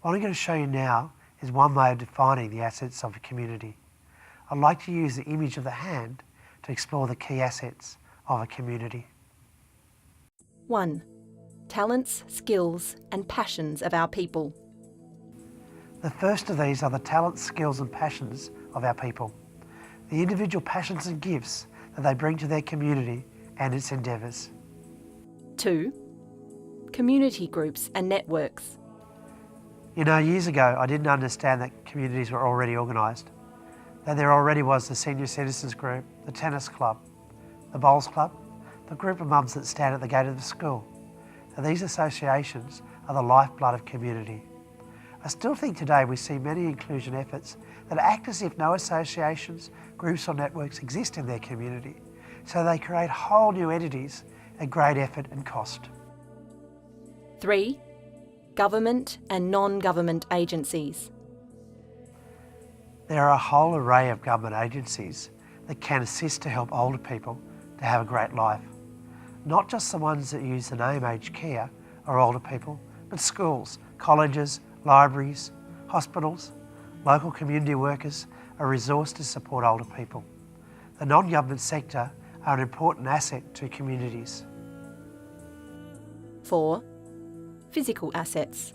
What I'm going to show you now is one way of defining the assets of a community. I'd like to use the image of the hand to explore the key assets of a community. 1. Talents, skills and passions of our people. The first of these are the talents, skills and passions of our people. The individual passions and gifts that they bring to their community and its endeavours. 2. Community groups and networks. You know, years ago I didn't understand that communities were already organised. That there already was the senior citizens group, the tennis club, the bowls club, the group of mums that stand at the gate of the school. And these associations are the lifeblood of community. I still think today we see many inclusion efforts that act as if no associations, groups or networks exist in their community, so they create whole new entities at great effort and cost. 3. Government and non-government agencies. There are a whole array of government agencies that can assist to help older people to have a great life. Not just the ones that use the name aged care or older people, but schools, colleges, libraries, hospitals, local community workers are resourced to support older people. The non-government sector are an important asset to communities. 4. Physical assets.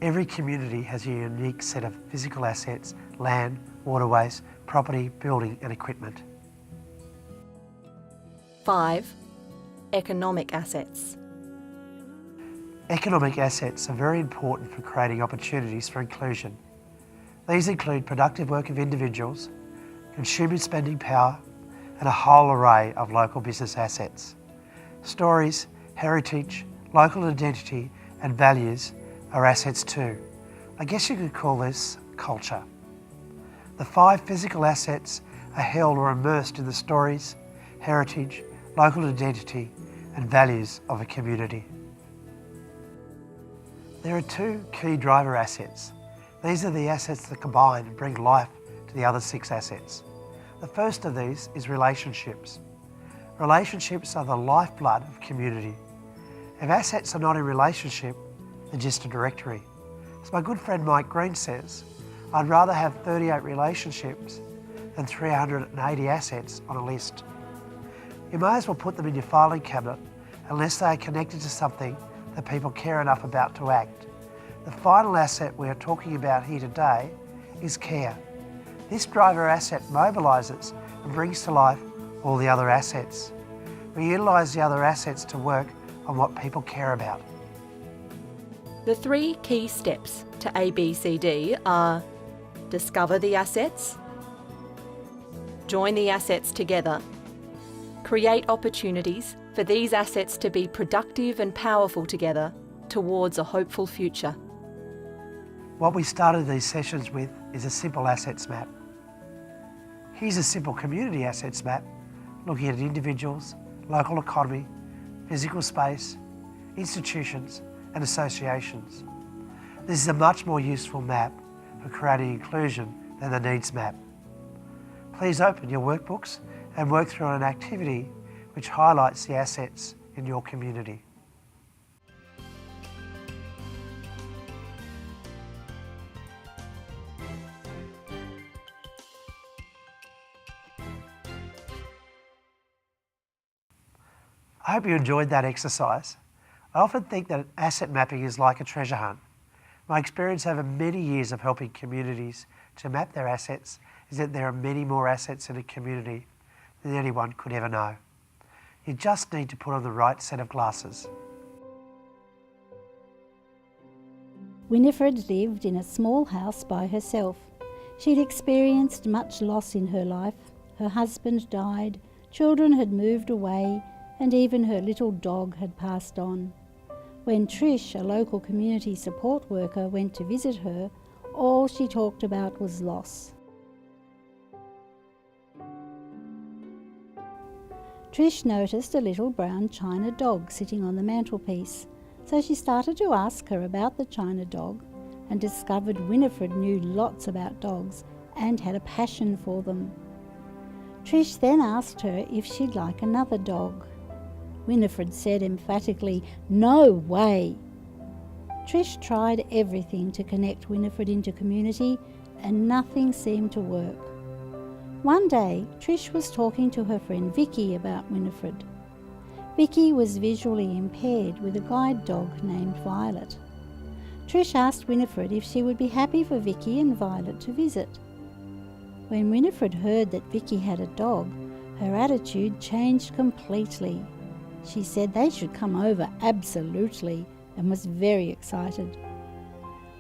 Every community has a unique set of physical assets, land, waterways, property, building and equipment. 5. Economic assets. Economic assets are very important for creating opportunities for inclusion. These include productive work of individuals, consumer spending power, and a whole array of local business assets. Stories, heritage, local identity and values are assets too. I guess you could call this culture. The 5 physical assets are held or immersed in the stories, heritage, local identity and values of a community. There are 2 key driver assets. These are the assets that combine and bring life to the other 6 assets. The first of these is relationships. Relationships are the lifeblood of community. If assets are not in relationship, they're just a directory. As my good friend Mike Green says, I'd rather have 38 relationships than 380 assets on a list. You may as well put them in your filing cabinet unless they are connected to something that people care enough about to act. The final asset we are talking about here today is care. This driver asset mobilises and brings to life all the other assets. We utilise the other assets to work on what people care about. The 3 key steps to ABCD are: discover the assets, join the assets together, create opportunities for these assets to be productive and powerful together towards a hopeful future. What we started these sessions with is a simple assets map. Here's a simple community assets map looking at individuals, local economy, physical space, institutions and associations. This is a much more useful map for creating inclusion than the needs map. Please open your workbooks and work through an activity which highlights the assets in your community. I hope you enjoyed that exercise. I often think that asset mapping is like a treasure hunt. My experience over many years of helping communities to map their assets is that there are many more assets in a community than anyone could ever know. You just need to put on the right set of glasses. Winifred lived in a small house by herself. She'd experienced much loss in her life. Her husband died, children had moved away, and even her little dog had passed on. When Trish, a local community support worker, went to visit her, all she talked about was loss. Trish noticed a little brown china dog sitting on the mantelpiece, so she started to ask her about the china dog and discovered Winifred knew lots about dogs and had a passion for them. Trish then asked her if she'd like another dog. Winifred said emphatically, "No way!" Trish tried everything to connect Winifred into community, and nothing seemed to work. One day, Trish was talking to her friend Vicky about Winifred. Vicky was visually impaired with a guide dog named Violet. Trish asked Winifred if she would be happy for Vicky and Violet to visit. When Winifred heard that Vicky had a dog, her attitude changed completely. She said they should come over absolutely and was very excited.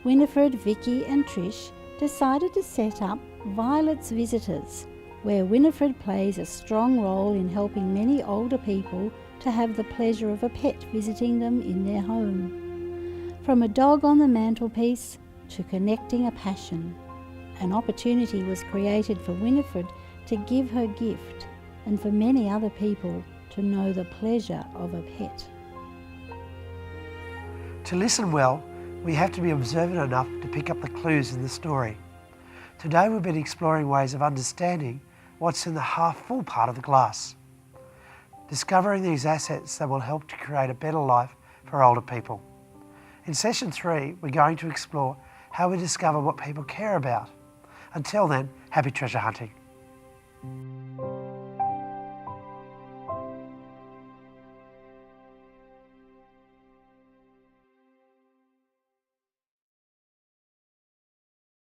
Winifred, Vicky and Trish decided to set up Violet's Visitors, where Winifred plays a strong role in helping many older people to have the pleasure of a pet visiting them in their home. From a dog on the mantelpiece to connecting a passion, an opportunity was created for Winifred to give her gift and for many other people to know the pleasure of a pet. To listen well, we have to be observant enough to pick up the clues in the story. Today we've been exploring ways of understanding what's in the half-full part of the glass. Discovering these assets that will help to create a better life for older people. In session 3, we're going to explore how we discover what people care about. Until then, happy treasure hunting.